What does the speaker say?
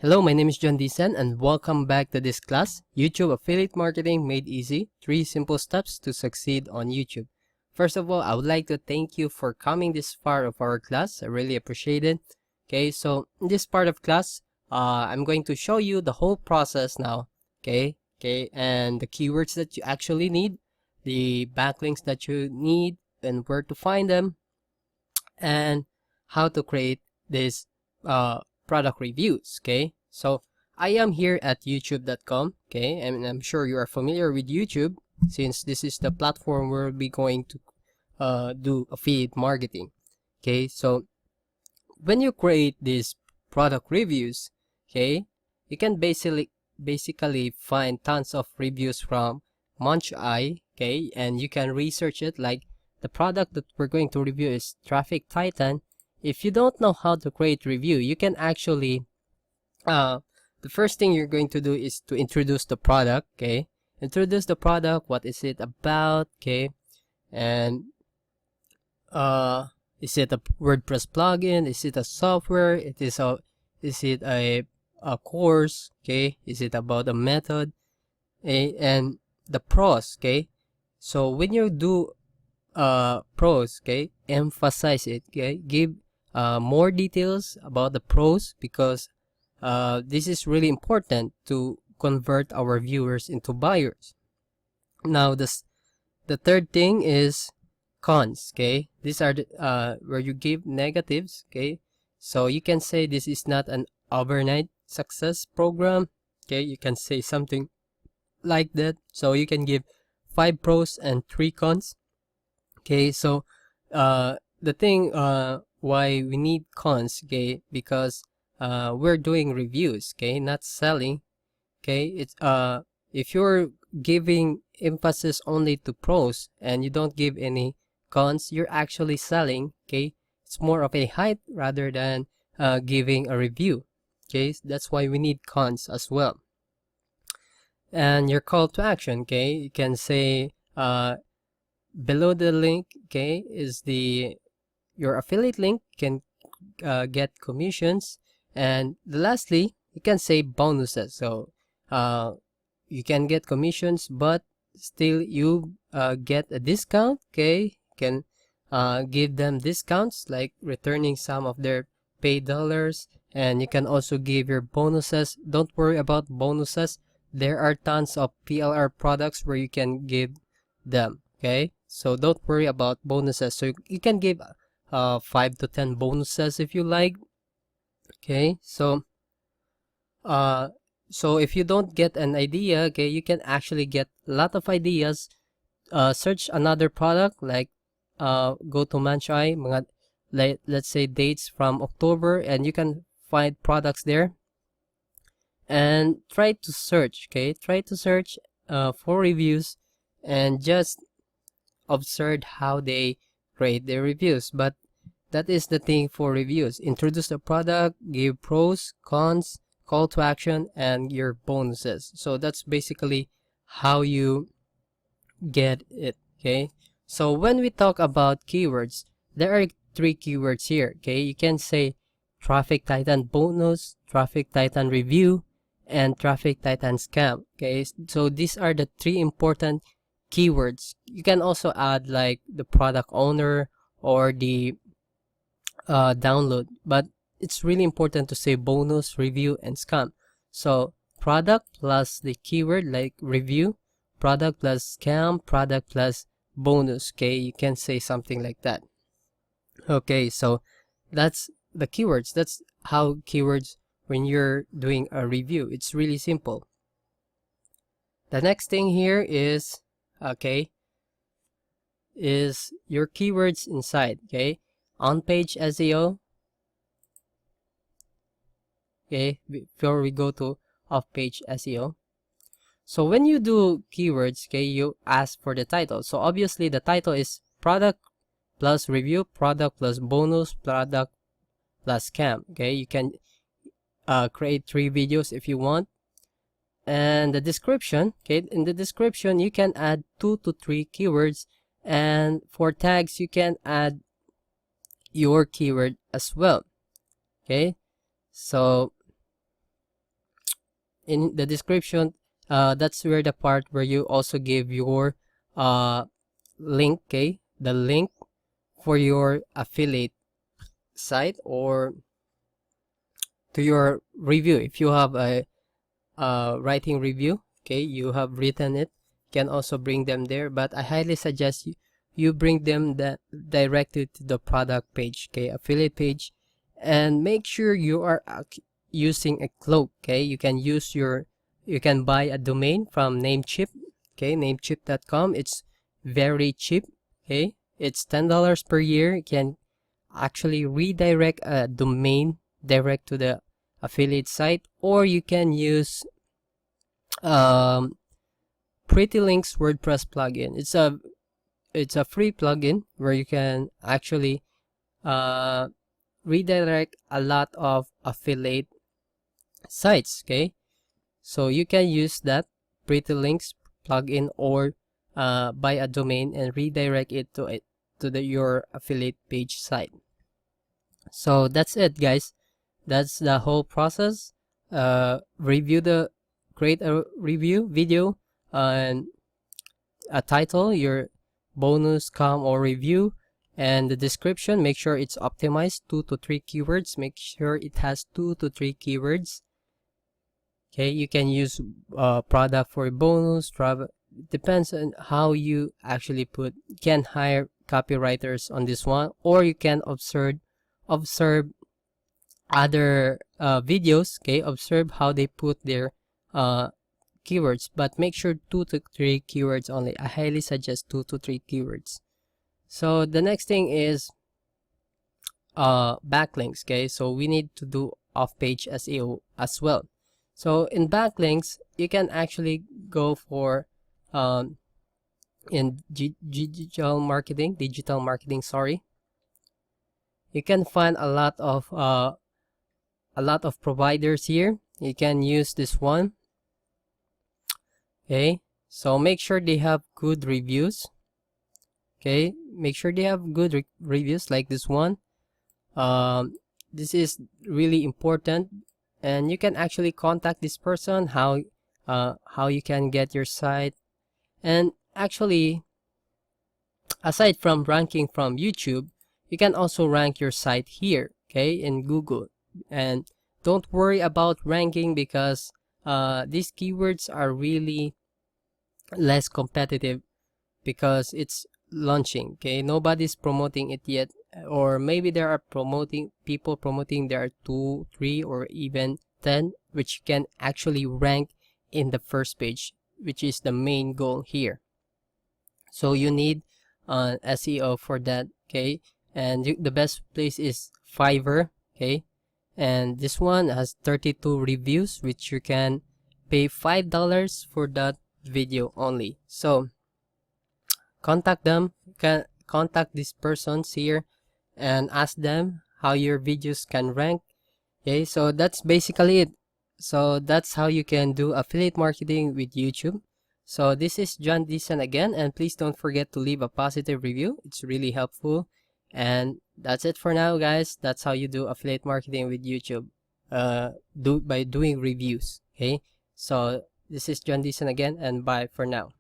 Hello, my name is John Dicen and welcome back to this class, YouTube Affiliate Marketing Made Easy, 3 Simple Steps to Succeed on YouTube. First of all, I would like to thank you for coming this far of our class. I really appreciate it. Okay, so in this part of class, I'm going to show you the whole process now. Okay, and the keywords that you actually need, the backlinks that you need, and where to find them, and how to create this product reviews. Okay, so I am here at youtube.com. Okay, and I'm sure you are familiar with YouTube since this is the platform where we'll be going to do affiliate marketing. Okay, so when you create these product reviews, okay, you can basically find tons of reviews from Muncheye. Okay, and you can research it. Like the product that we're going to review is Traffic Titan. If you don't know how to create review, you can actually the first thing you're going to do is to introduce the product. Okay, introduce the product, what is it about, okay, and is it a WordPress plugin, is it a software, is it a course, okay, is it about a method, okay? And the pros. Okay, so when you do pros, okay, emphasize it. Okay, give more details about the pros, because this is really important to convert our viewers into buyers. Now the third thing is cons. Okay, these are the, where you give negatives. Okay, so you can say this is not an overnight success program. Okay, you can say something like that. So you can give 5 pros and 3 cons. Okay, so the thing why we need cons, okay, because we're doing reviews, okay, not selling. Okay, it's if you're giving emphasis only to pros and you don't give any cons, you're actually selling. Okay, it's more of a hype rather than giving a review. Okay, that's why we need cons as well. And your call to action, okay, you can say below the link, okay, is your affiliate link, can get commissions. And lastly, you can say bonuses. So you can get commissions, but still you get a discount. Okay, you can give them discounts like returning some of their paid dollars, and you can also give your bonuses. Don't worry about bonuses, there are tons of PLR products where you can give them. Okay, so don't worry about bonuses. So you can give 5 to 10 bonuses if you like. Okay, so if you don't get an idea, okay, you can actually get a lot of ideas. Search another product, like go to Muncheye, let's say dates from October, and you can find products there. And try to search, okay, try to search for reviews, and just observe how they rate their reviews. But that is the thing for reviews: introduce the product, give pros, cons, call to action, and your bonuses. So that's basically how you get it. Okay, so when we talk about keywords, there are 3 keywords here. Okay, you can say Traffic Titan bonus, Traffic Titan review, and Traffic Titan scam. Okay, so these are the 3 important keywords. You can also add like the product owner or the download, but it's really important to say bonus, review, and scam. So product plus the keyword like review, product plus scam, product plus bonus. Okay, you can say something like that. Okay, so that's the keywords. That's how keywords, when you're doing a review, it's really simple. The next thing here is, okay, is your keywords inside. Okay, on page SEO. Okay, before we go to off page SEO. So when you do keywords, okay, you ask for the title. So obviously the title is product plus review, product plus bonus, product plus scam. Okay, you can create 3 videos if you want. And the description, okay, in the description you can add 2 to 3 keywords, and for tags you can add your keyword as well. Okay, so in the description, that's where the part where you also give your link, okay, the link for your affiliate site or to your review. If you have a writing review, okay, you have written it, you can also bring them there, but I highly suggest you bring them directly to the product page, okay, affiliate page, and make sure you are using a cloak, okay. You can buy a domain from Namecheap, okay, namecheap.com. It's very cheap, okay. It's $10 per year. You can actually redirect a domain direct to the affiliate site, or you can use Pretty Links WordPress plugin. It's a free plugin where you can actually redirect a lot of affiliate sites, okay. So you can use that Pretty Links plugin, or buy a domain and redirect it to your affiliate page site. So that's it, guys. That's the whole process. Create a review video and a title, your bonus, or review, and the description. Make sure it's optimized 2 to 3 keywords. Make sure it has 2 to 3 keywords. Okay, you can use product for bonus, depends on how you actually put. You can hire copywriters on this one, or you can observe other videos, okay. Observe how they put their keywords, but make sure 2 to 3 keywords only. I highly suggest 2 to 3 keywords. So the next thing is backlinks, okay. So we need to do off-page SEO as well. So in backlinks, you can actually go for in digital marketing, sorry. You can find a lot of providers here. You can use this one, okay. So make sure they have good reviews, okay. Make sure they have good reviews like this one. This is really important, and you can actually contact this person how you can get your site. And actually, aside from ranking from YouTube, you can also rank your site here, okay, in Google. And don't worry about ranking, because these keywords are really less competitive because it's launching, okay. Nobody's promoting it yet, or maybe there are people promoting. There are 2, 3, or even 10 which can actually rank in the first page, which is the main goal here. So you need SEO for that, okay. And the best place is Fiverr, okay. And this one has 32 reviews, which you can pay $5 for that video only. So contact them, can contact these persons here and ask them how your videos can rank, okay. So that's basically it. So that's how you can do affiliate marketing with YouTube. So this is John Deason again, and please don't forget to leave a positive review. It's really helpful. And that's it for now, guys. That's how you do affiliate marketing with YouTube, by doing reviews, okay. So this is John Deason again, and bye for now.